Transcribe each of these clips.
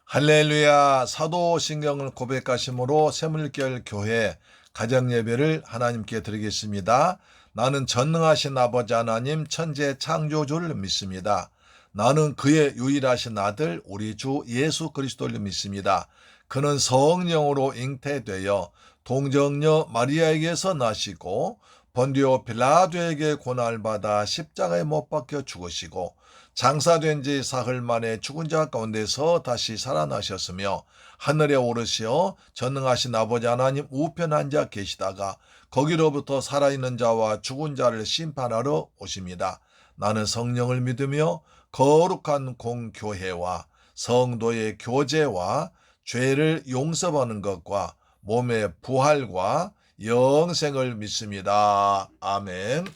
할렐루야. 사도신경을 고백하심으로 새물결 교회 가정예배를 하나님께 드리겠습니다. 나는 전능하신 아버지 하나님 천재 창조주를 믿습니다. 나는 그의 유일하신 아들 우리 주 예수 그리스도를 믿습니다. 그는 성령으로 잉태되어 동정녀 마리아에게서 나시고 본디오 빌라도에게 고난받아 십자가에 못 박혀 죽으시고 장사된 지 사흘 만에 죽은 자 가운데서 다시 살아나셨으며 하늘에 오르시어 전능하신 아버지 하나님 우편 앉아 계시다가 거기로부터 살아있는 자와 죽은 자를 심판하러 오십니다. 나는 성령을 믿으며 거룩한 공교회와 성도의 교제와 죄를 용서하는 것과 몸의 부활과 영생을 믿습니다. 아멘.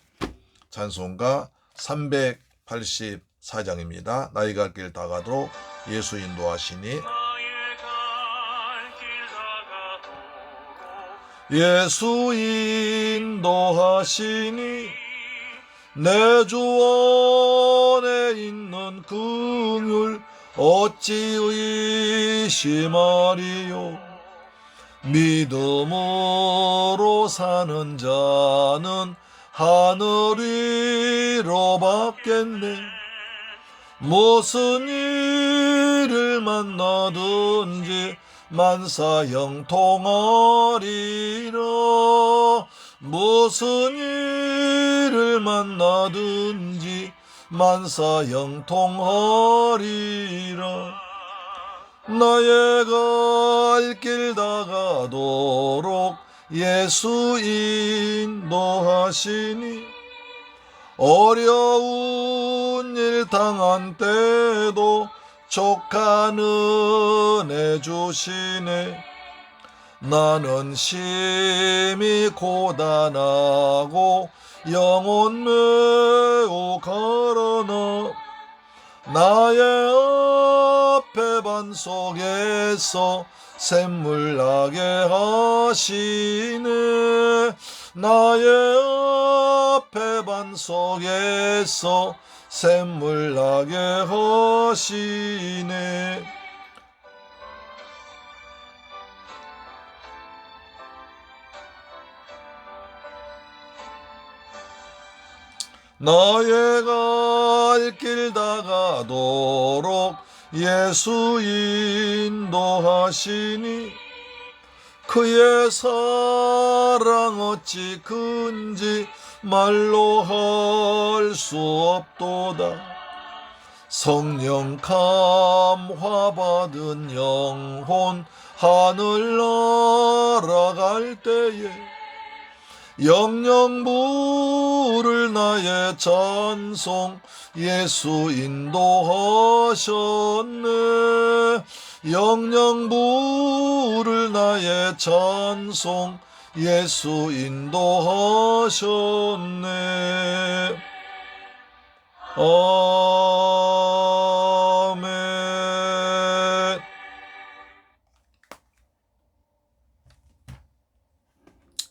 찬송가 384장입니다. 나의 갈 길 다가도록 예수 인도하시니 예수 인도하시니 내 주 안에 있는 긍휼 어찌 의심하리요. 믿음으로 사는 자는 하늘 위로 받겠네. 무슨 일을 만나든지 만사 형통하리라. 무슨 일을 만나든지 만사 형통하리라. 나의 갈 길 다가도록 예수 인도하시니 어려운 일 당한 때도 족한 은혜 주시네. 나는 심히 고단하고 영혼 매우 가라나 나의 앞에 반 속에서 샘물 나게 하시네. 나의 앞에 반 속에서 샘물 나게 하시네. 나의 갈 길 다가도록 예수 인도하시니 그의 사랑 어찌 큰지 말로 할 수 없도다. 성령 감화 받은 영혼 하늘 날아갈 때에 영영 부를 나의 찬송 예수 인도하셨네. 영영 부를 나의 찬송 예수 인도하셨네. 아멘.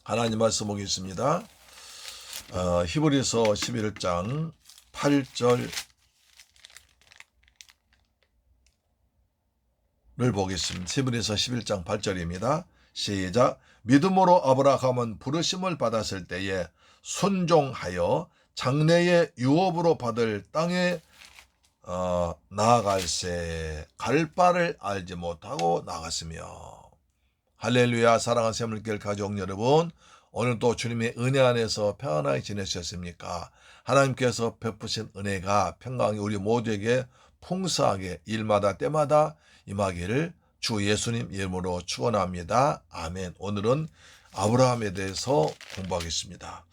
하나님 말씀 보겠습니다. 히브리서 11장 8절을 보겠습니다. 히브리서 11장 8절입니다. 시작. 믿음으로 아브라함은 부르심을 받았을 때에 순종하여 장래의 유업으로 받을 땅에 나아갈새 갈 바를 알지 못하고 나갔으며. 할렐루야. 사랑하는 새물결 가족 여러분, 오늘도 주님의 은혜 안에서 평안하게 지내셨습니까? 하나님께서 베푸신 은혜가 평강이 우리 모두에게 풍성하게 일마다 때마다 임하기를 주 예수님 이름으로 축원합니다. 아멘. 오늘은 아브라함에 대해서 공부하겠습니다.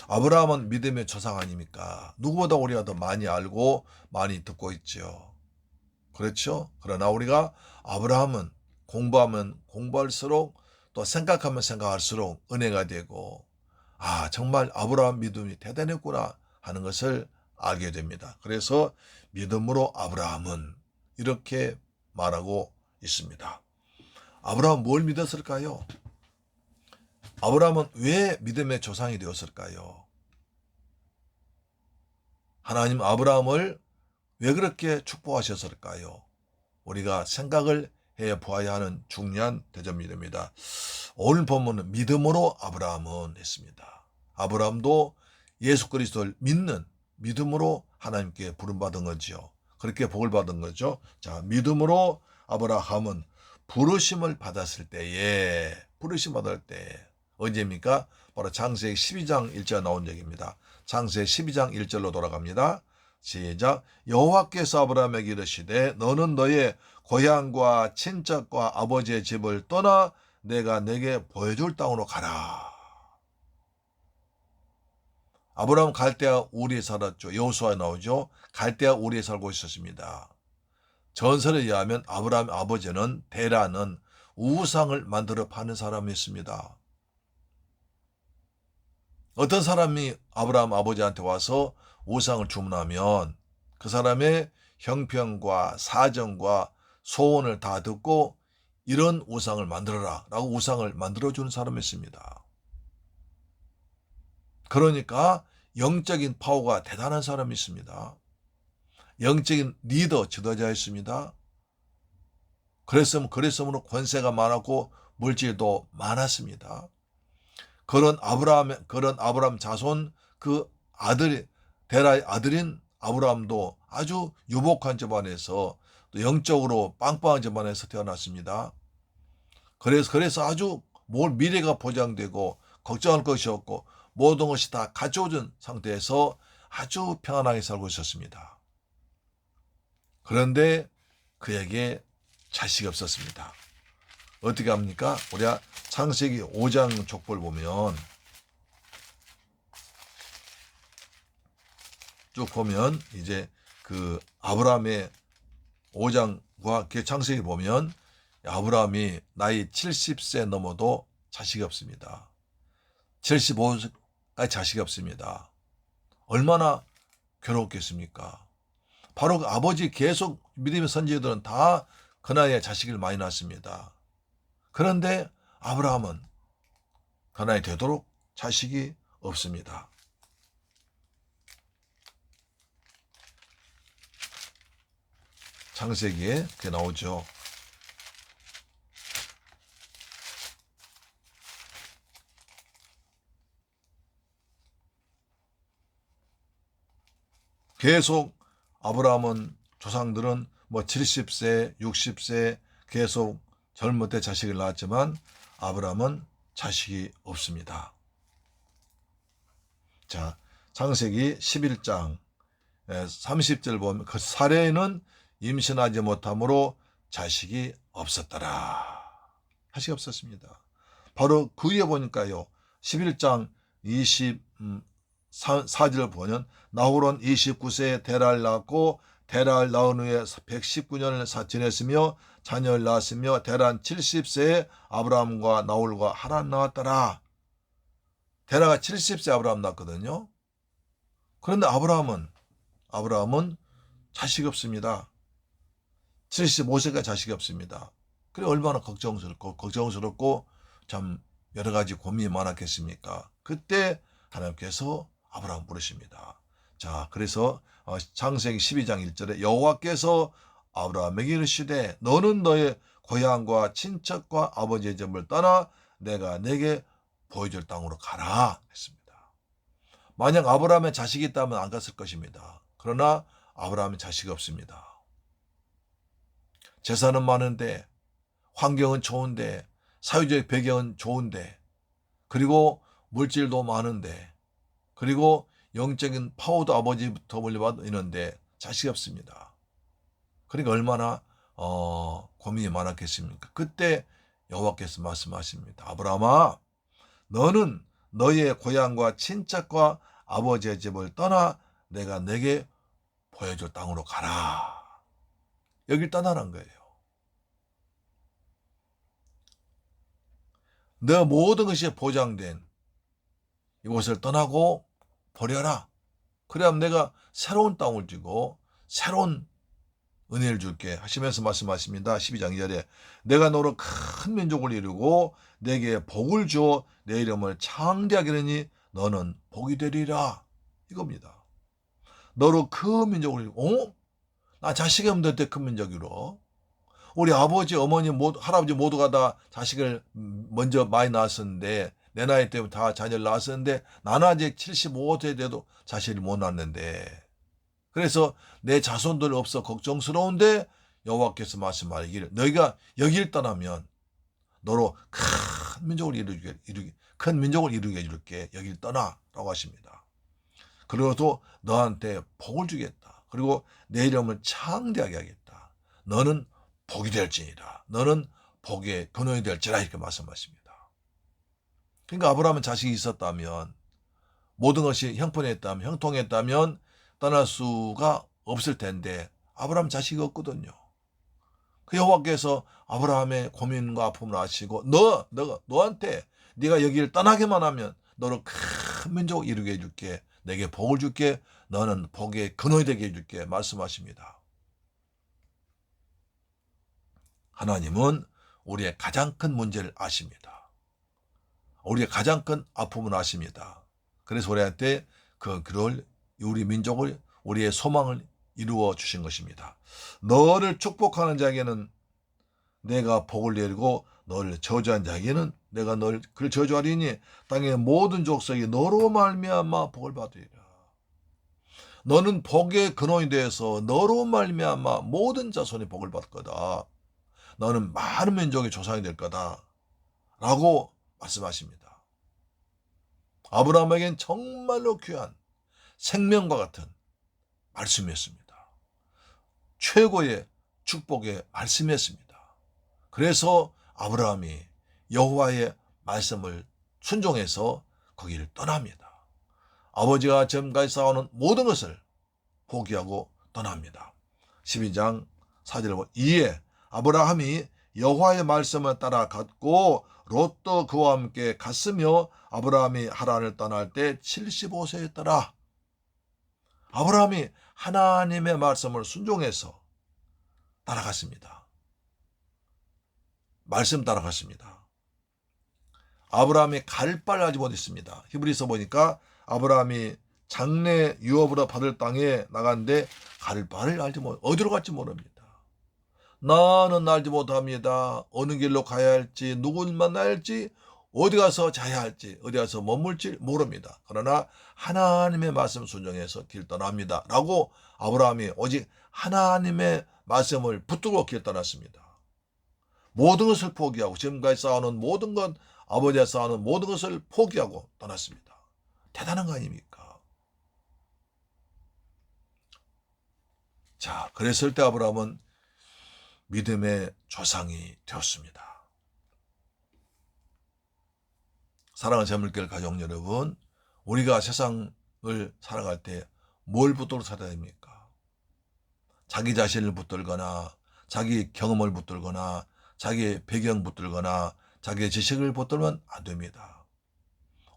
아브라함은 믿음의 조상 아닙니까? 누구보다 우리가 더 많이 알고 많이 듣고 있죠. 그렇죠? 그러나 우리가 아브라함은 공부하면 공부할수록 또 생각하면 생각할수록 은혜가 되고, 정말 아브라함 믿음이 대단했구나 하는 것을 알게 됩니다. 그래서 믿음으로 아브라함은 이렇게 말하고 있습니다. 아브라함 뭘 믿었을까요? 아브라함은 왜 믿음의 조상이 되었을까요? 하나님 아브라함을 왜 그렇게 축복하셨을까요? 우리가 생각을 해 보아야 하는 중요한 대전밀입니다. 오늘 본문은 믿음으로 아브라함은 했습니다. 아브라함도 예수 그리스도를 믿는 믿음으로 하나님께 부름받은 거지요. 그렇게 복을 받은 거죠. 자, 믿음으로 아브라함은 부르심을 받았을 때에, 부르심 받을 때 언제입니까? 바로 창세기 12장 1절 나온 얘기입니다. 창세기 12장 1절로 돌아갑니다. 시작. 여호와께서 아브라함에게 이르시되 너는 너의 고향과 친척과 아버지의 집을 떠나 내가 내게 보여줄 땅으로 가라. 아브라함 갈대아 우리에 살았죠. 여호수아에 나오죠. 갈대아 우리에 살고 있었습니다. 전설에 의하면 아브라함 아버지는 데라는 우상을 만들어 파는 사람이었습니다. 어떤 사람이 아브라함 아버지한테 와서 우상을 주문하면 그 사람의 형편과 사정과 소원을 다 듣고 이런 우상을 만들어라 라고 우상을 만들어주는 사람이었습니다. 그러니까 영적인 파워가 대단한 사람이 있습니다. 영적인 리더, 지도자였습니다. 그랬으므로 권세가 많았고 물질도 많았습니다. 그런 아브라함 자손 그 데라의 아들인 아브라함도 아주 유복한 집안에서 또 영적으로 빵빵한 집안에서 태어났습니다. 그래서 아주 미래가 보장되고 걱정할 것이 없고 모든 것이 다 갖춰진 상태에서 아주 평안하게 살고 있었습니다. 그런데 그에게 자식이 없었습니다. 어떻게 합니까? 우리가 창세기 5장 족보를 보면 쭉 보면 이제 그 아브라함의 5장과 창세기 보면 아브라함이 나이 70세 넘어도 자식이 없습니다. 75세까지 자식이 없습니다. 얼마나 괴로웠겠습니까? 바로 그 아버지 계속 믿음의 선지자들은 다 그 나이에 자식을 많이 낳습니다. 그런데 아브라함은 그 나이 되도록 자식이 없습니다. 창세기에 그게 나오죠. 계속 아브라함은 조상들은 70세, 60세 계속 젊을 때 자식을 낳았지만 아브라함은 자식이 없습니다. 자, 창세기 11장 30절 보면 그 사례는 임신하지 못함으로 자식이 없었더라. 자식이 없었습니다. 바로 그 위에 보니까요. 11장 24절 보면 나홀은 29세에 데라를 낳았고 데라를 낳은 후에 119년을 지냈으며 자녀를 낳았으며 데라는 70세에 아브라함과 나홀과 하란 낳았더라. 데라가 70세 아브라함 낳았거든요. 그런데 아브라함은 자식이 없습니다. 75세가 자식이 없습니다. 그래 얼마나 걱정스럽고 참 여러 가지 고민이 많았겠습니까? 그때 하나님께서 아브라함 부르십니다. 자, 그래서 창세기 12장 1절에 여호와께서 아브라함에게 이르시되 너는 너의 고향과 친척과 아버지의 집을 떠나 내가 내게 보여줄 땅으로 가라 했습니다. 만약 아브라함의 자식이 있다면 안 갔을 것입니다. 그러나 아브라함의 자식이 없습니다. 재산은 많은데 환경은 좋은데 사회적 배경은 좋은데 그리고 물질도 많은데 그리고 영적인 파워도 아버지부터 물려받는데 자식이 없습니다. 그러니까 얼마나 고민이 많았겠습니까? 그때 여호와께서 말씀하십니다. 아브라함아 너는 너의 고향과 친척과 아버지의 집을 떠나 내가 내게 보여줄 땅으로 가라. 여길 떠나란 거예요. 너 모든 것이 보장된 이곳을 떠나고 버려라. 그래야 내가 새로운 땅을 주고 새로운 은혜를 줄게 하시면서 말씀하십니다. 12장 2절에 내가 너로 큰 민족을 이루고 내게 복을 주어 내 이름을 창대하게 하리니 너는 복이 되리라. 이겁니다. 너로 큰 민족을 이루고 나 자식이 없는데 큰 민족이로 우리 아버지, 어머니, 모두, 할아버지 모두가 다 자식을 먼저 많이 낳았었는데, 내 나이 때문에 다 자녀를 낳았었는데, 나는 아직 75세 돼도 자식을 못 낳았는데, 그래서 내 자손들 없어 걱정스러운데, 여호와께서 말씀하기를, 너희가 여기를 떠나면 너로 큰 민족을 이루게 해줄게. 여기를 떠나라고 하십니다. 그리고 또 너한테 복을 주겠다. 그리고 내 이름을 창대하게 하겠다. 너는 복이 될지니라. 너는 복의 근원이 될지라. 이렇게 말씀하십니다. 그러니까 아브라함은 자식이 있었다면, 모든 것이 형통했다면 떠날 수가 없을 텐데, 아브라함 자식이 없거든요. 그 여호와께서 아브라함의 고민과 아픔을 아시고, 너한테 네가 여기를 떠나기만 하면 너를 큰 민족을 이루게 해줄게. 내게 복을 줄게. 너는 복의 근원이 되게 해줄게. 말씀하십니다. 하나님은 우리의 가장 큰 문제를 아십니다. 우리의 가장 큰 아픔을 아십니다. 그래서 우리한테 우리 민족을, 우리의 소망을 이루어 주신 것입니다. 너를 축복하는 자에게는 내가 복을 내리고 너를 저주한 자에게는 내가 그를 저주하리니 땅의 모든 족속이 너로 말미암아 복을 받으리라. 너는 복의 근원이 되어서 너로 말미암아 모든 자손이 복을 받을 거다. 너는 많은 민족의 조상이 될 거다. 라고 말씀하십니다. 아브라함에겐 정말로 귀한 생명과 같은 말씀이었습니다. 최고의 축복의 말씀이었습니다. 그래서 아브라함이 여호와의 말씀을 순종해서 거기를 떠납니다. 아버지가 지금까지 쌓아놓은 모든 것을 포기하고 떠납니다. 12장 4절을 보면, 이에 아브라함이 여호와의 말씀을 따라 갔고 롯도 그와 함께 갔으며 아브라함이 하란을 떠날 때 75세였더라. 아브라함이 하나님의 말씀을 순종해서 따라갔습니다. 말씀 따라갔습니다. 아브라함이 갈 바를 알지 못했습니다. 히브리서 보니까 아브라함이 장래 유업으로 받을 땅에 나갔는데 갈 바를 알지 못, 어디로 갈지 모릅니다. 나는 알지 못합니다. 어느 길로 가야 할지, 누구를 만나야 할지, 어디 가서 자야 할지, 어디 가서 머물지 모릅니다. 그러나 하나님의 말씀 순종해서 길 떠납니다. 라고 아브라함이 오직 하나님의 말씀을 붙들고 길 떠났습니다. 모든 것을 포기하고, 지금까지 쌓아놓은 모든 것, 아버지가 쌓아놓은 모든 것을 포기하고 떠났습니다. 대단한 거 아닙니까? 자, 그랬을 때 아브라함은 믿음의 조상이 되었습니다. 사랑하는 재물교회 가족 여러분, 우리가 세상을 살아갈 때 뭘 붙들고 살아야 됩니까? 자기 자신을 붙들거나, 자기 경험을 붙들거나, 자기의 배경 붙들거나, 자기의 지식을 붙들면 안 됩니다.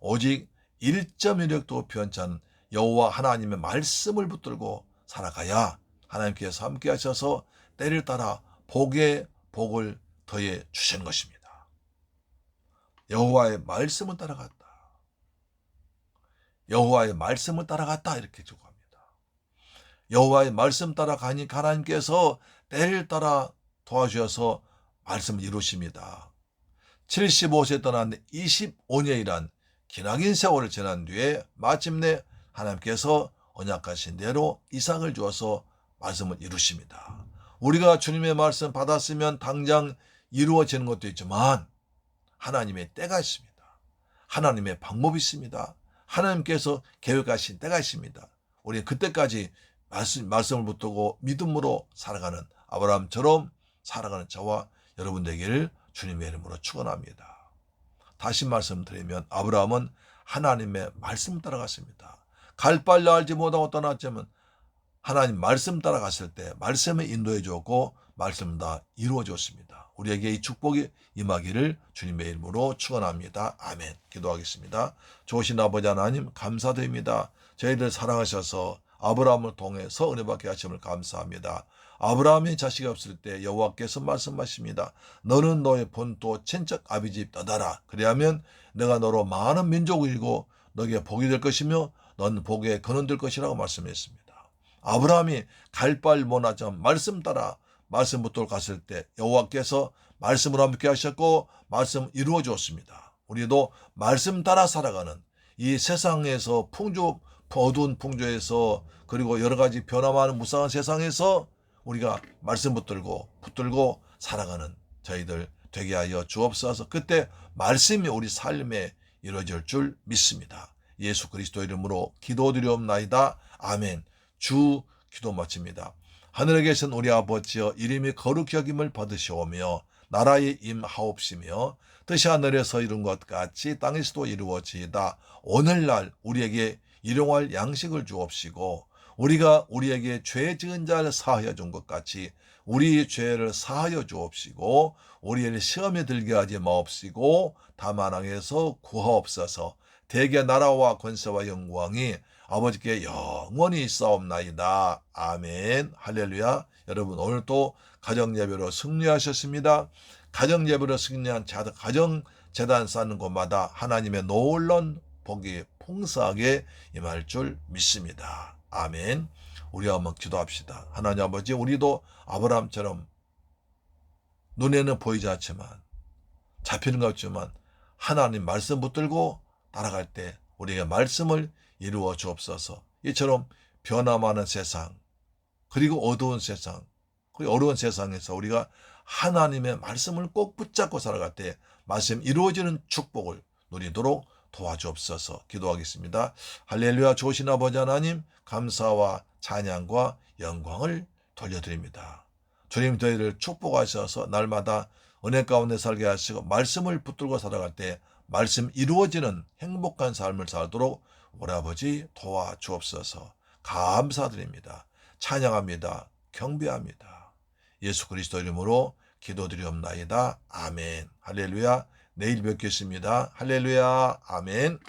오직 1.1획도 편찬 여호와 하나님의 말씀을 붙들고 살아가야 하나님께서 함께 하셔서 때를 따라 복의 복을 더해 주시는 것입니다. 여호와의 말씀을 따라갔다. 여호와의 말씀을 따라갔다. 이렇게 기록합니다. 여호와의 말씀 따라가니 하나님께서 때를 따라 도와주셔서 말씀을 이루십니다. 75세 떠났는데 25년이란 기나긴 세월을 지난 뒤에 마침내 하나님께서 언약하신 대로 이삭을 주어서 말씀을 이루십니다. 우리가 주님의 말씀 받았으면 당장 이루어지는 것도 있지만 하나님의 때가 있습니다. 하나님의 방법이 있습니다. 하나님께서 계획하신 때가 있습니다. 우리는 그때까지 말씀을 붙들고 믿음으로 살아가는 아브라함처럼 살아가는 저와 여러분 되기를 주님의 이름으로 축원합니다. 다시 말씀드리면 아브라함은 하나님의 말씀 따라갔습니다. 갈 바를 알지 못하고 떠났지만 하나님 말씀 따라갔을 때 말씀에 인도해 주었고 말씀 다 이루어 줬습니다. 우리에게 이 축복이 임하기를 주님의 이름으로 축원합니다. 아멘. 기도하겠습니다. 좋으신 아버지 하나님 감사드립니다. 저희들 사랑하셔서 아브라함을 통해서 은혜 받게 하심을 감사합니다. 아브라함이 자식이 없을 때 여호와께서 말씀하십니다. 너는 너의 본토 친척 아비 집 떠나라. 그리하면 내가 너로 많은 민족을 이루고 너에게 복이 될 것이며 넌 복의 근원 될 것이라고 말씀했습니다. 아브라함이 갈 바를 못하지만 말씀 따라 말씀 붙들고 갔을 때 여호와께서 말씀으로 함께 하셨고 말씀 이루어 주었습니다. 우리도 말씀 따라 살아가는 이 세상에서 어두운 풍조에서 그리고 여러 가지 변화많은 무쌍한 세상에서 우리가 말씀 붙들고 살아가는 저희들 되게 하여 주옵소서. 그때 말씀이 우리 삶에 이루어질 줄 믿습니다. 예수 그리스도 이름으로 기도드리옵나이다. 아멘. 주 기도 마칩니다. 하늘에 계신 우리 아버지여, 이름이 거룩히 여김을 받으시오며 나라의 임하옵시며 뜻이 하늘에서 이룬 것 같이 땅에서도 이루어지이다. 오늘날 우리에게 일용할 양식을 주옵시고 우리가 우리에게 죄 지은 자를 사하여 준 것 같이 우리 죄를 사하여 주옵시고 우리를 시험에 들게 하지 마옵시고 다만 악에서 구하옵소서. 대개 나라와 권세와 영광이 아버지께 영원히 있사옵나이다. 아멘. 할렐루야. 여러분 오늘도 가정예배로 승리하셨습니다. 가정예배로 승리한 가정재단 쌓는 곳마다 하나님의 놀라운 복이 풍성하게 임할 줄 믿습니다. 아멘. 우리 한번 기도합시다. 하나님 아버지, 우리도 아브라함처럼 눈에는 보이지 않지만 잡히는 것 없지만 하나님 말씀 붙들고 따라갈 때 우리에게 말씀을 이루어 주옵소서. 이처럼 변화 많은 세상 그리고 어두운 세상 그리고 어려운 세상에서 우리가 하나님의 말씀을 꼭 붙잡고 살아갈 때 말씀 이루어지는 축복을 누리도록 도와주옵소서. 기도하겠습니다. 할렐루야. 좋으신 아버지 하나님, 감사와 찬양과 영광을 돌려드립니다. 주님, 저희를 축복하셔서 날마다 은혜 가운데 살게 하시고 말씀을 붙들고 살아갈 때 말씀 이루어지는 행복한 삶을 살도록 우리 아버지 도와주옵소서. 감사드립니다. 찬양합니다. 경배합니다. 예수 그리스도 이름으로 기도드리옵나이다. 아멘. 할렐루야. 내일 뵙겠습니다. 할렐루야. 아멘.